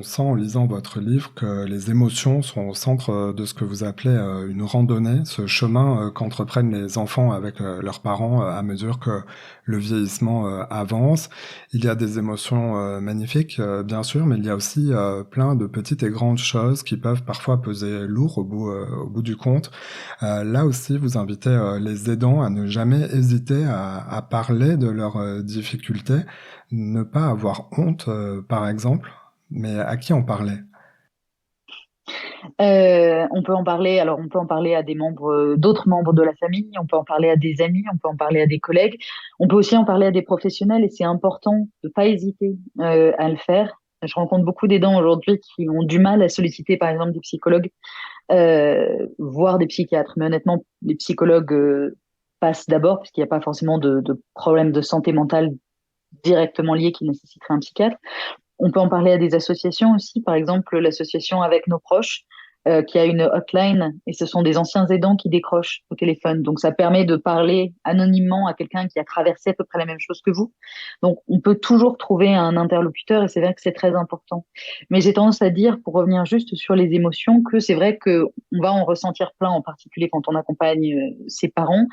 On sent en lisant votre livre que les émotions sont au centre de ce que vous appelez une randonnée, ce chemin qu'entreprennent les enfants avec leurs parents à mesure que le vieillissement avance. Il y a des émotions magnifiques, bien sûr, mais il y a aussi plein de petites et grandes choses qui peuvent parfois peser lourd au bout du compte. Là aussi, vous invitez les aidants à ne jamais hésiter à parler de leurs difficultés, ne pas avoir honte, par exemple. Mais à qui en parler? On peut en parler, alors on peut en parler à des membres, d'autres membres de la famille, on peut en parler à des amis, on peut en parler à des collègues, on peut aussi en parler à des professionnels et c'est important de pas hésiter à le faire. Je rencontre beaucoup d'aidants aujourd'hui qui ont du mal à solliciter par exemple des psychologues, voire des psychiatres. Mais honnêtement, les psychologues passent d'abord puisqu'il n'y a pas forcément de problème de santé mentale directement lié qui nécessiterait un psychiatre. On peut en parler à des associations aussi, par exemple l'association Avec nos proches, qui a une hotline, et ce sont des anciens aidants qui décrochent au téléphone. Donc ça permet de parler anonymement à quelqu'un qui a traversé à peu près la même chose que vous. Donc on peut toujours trouver un interlocuteur, et c'est vrai que c'est très important. Mais j'ai tendance à dire, pour revenir juste sur les émotions, que c'est vrai que on va en ressentir plein, en particulier quand on accompagne ses parents.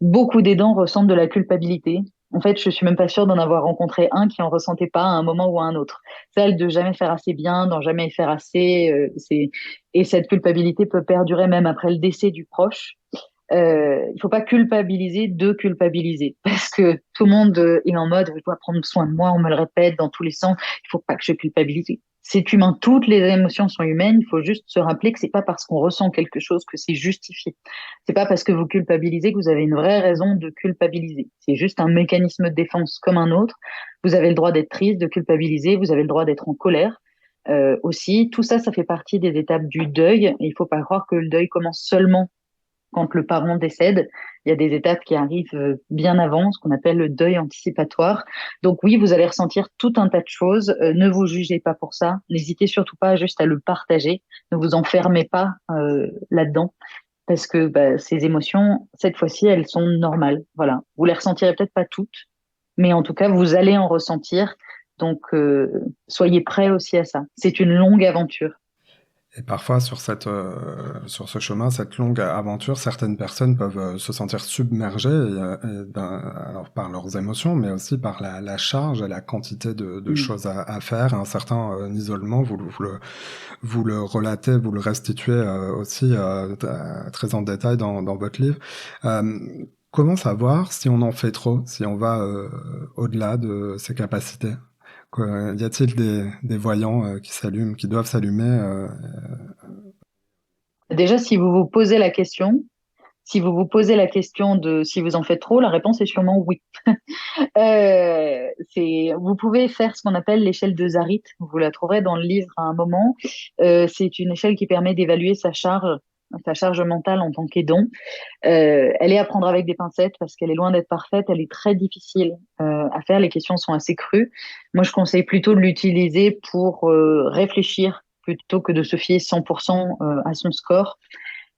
Beaucoup d'aidants ressentent de la culpabilité. En fait, je suis même pas sûre d'en avoir rencontré un qui en ressentait pas à un moment ou à un autre. Celle de jamais faire assez bien, d'en jamais faire assez, et cette culpabilité peut perdurer même après le décès du proche. Il faut pas culpabiliser de culpabiliser parce que tout le monde est en mode je dois prendre soin de moi, on me le répète dans tous les sens. Il faut pas que je culpabilise. C'est humain, toutes les émotions sont humaines. Il faut juste se rappeler que c'est pas parce qu'on ressent quelque chose que c'est justifié. C'est pas parce que vous culpabilisez que vous avez une vraie raison de culpabiliser. C'est juste un mécanisme de défense comme un autre. Vous avez le droit d'être triste, de culpabiliser. Vous avez le droit d'être en colère. Aussi, tout ça, ça fait partie des étapes du deuil. Et il faut pas croire que le deuil commence seulement quand le parent décède. Il y a des étapes qui arrivent bien avant, ce qu'on appelle le deuil anticipatoire. Donc oui, vous allez ressentir tout un tas de choses. Ne vous jugez pas pour ça. N'hésitez surtout pas juste à le partager. Ne vous enfermez pas là-dedans. Parce que bah, ces émotions, cette fois-ci, elles sont normales. Voilà. Vous les ressentirez peut-être pas toutes, mais en tout cas, vous allez en ressentir. Donc, soyez prêts aussi à ça. C'est une longue aventure. Et parfois, sur ce chemin, cette longue aventure, certaines personnes peuvent se sentir submergées, alors par leurs émotions, mais aussi par la charge et la quantité de Mm. choses à faire, un certain isolement. Vous le relatez, vous le restituez aussi très en détail dans votre livre. Euh, Comment savoir si on en fait trop, si on va au-delà de ses capacités? Y a-t-il des voyants qui s'allument, qui doivent s'allumer Déjà, si vous vous posez la question, si vous vous posez la question de si vous en faites trop, la réponse est sûrement oui. Vous pouvez faire ce qu'on appelle l'échelle de Zarit. Vous la trouverez dans le livre à un moment. C'est une échelle qui permet d'évaluer sa charge mentale en tant qu'aidant. Elle est à prendre avec des pincettes parce qu'elle est loin d'être parfaite. Elle est très difficile à faire. Les questions sont assez crues. Moi, je conseille plutôt de l'utiliser pour réfléchir plutôt que de se fier 100% à son score.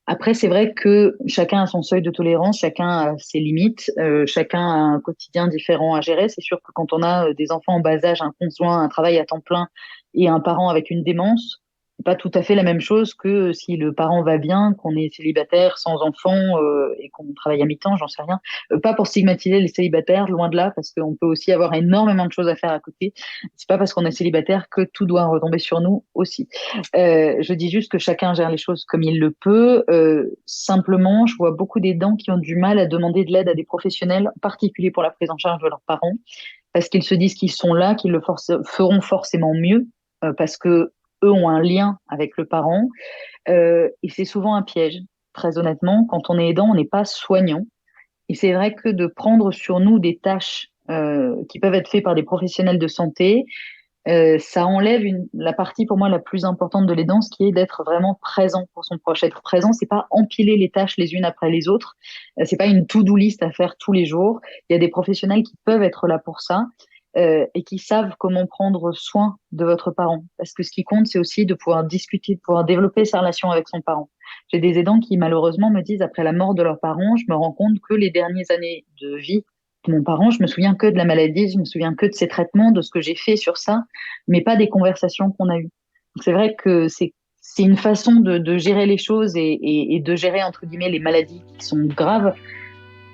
Après, c'est vrai que chacun a son seuil de tolérance, chacun a ses limites, chacun a un quotidien différent à gérer. C'est sûr que quand on a des enfants en bas âge, un conjoint, un travail à temps plein et un parent avec une démence, c'est pas tout à fait la même chose que si le parent va bien, qu'on est célibataire, sans enfant et qu'on travaille à mi-temps, j'en sais rien. Pas pour stigmatiser les célibataires, loin de là, parce qu'on peut aussi avoir énormément de choses à faire à côté. C'est pas parce qu'on est célibataire que tout doit retomber sur nous aussi. Je dis juste que chacun gère les choses comme il le peut. Simplement, je vois beaucoup d'aidants qui ont du mal à demander de l'aide à des professionnels, en particulier pour la prise en charge de leurs parents, parce qu'ils se disent qu'ils sont là, qu'ils feront forcément mieux, parce que eux ont un lien avec le parent. Et c'est souvent un piège. Très honnêtement, quand on est aidant, on n'est pas soignant. Et c'est vrai que de prendre sur nous des tâches qui peuvent être faites par des professionnels de santé, ça enlève la partie pour moi la plus importante de l'aidance qui est d'être vraiment présent pour son proche. Être présent, c'est pas empiler les tâches les unes après les autres. C'est pas une to-do list à faire tous les jours. Il y a des professionnels qui peuvent être là pour ça et qui savent comment prendre soin de votre parent. Parce que ce qui compte, c'est aussi de pouvoir discuter, de pouvoir développer sa relation avec son parent. J'ai des aidants qui malheureusement me disent après la mort de leurs parents, je me rends compte que les dernières années de vie mon parent, je me souviens que de la maladie, je me souviens que de ses traitements, de ce que j'ai fait sur ça, mais pas des conversations qu'on a eues. Donc c'est vrai que c'est une façon de gérer les choses et de gérer entre guillemets les maladies qui sont graves,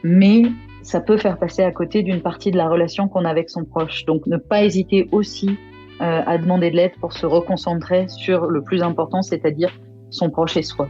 mais ça peut faire passer à côté d'une partie de la relation qu'on a avec son proche. Donc ne pas hésiter aussi à demander de l'aide pour se reconcentrer sur le plus important, c'est-à-dire son proche et soi.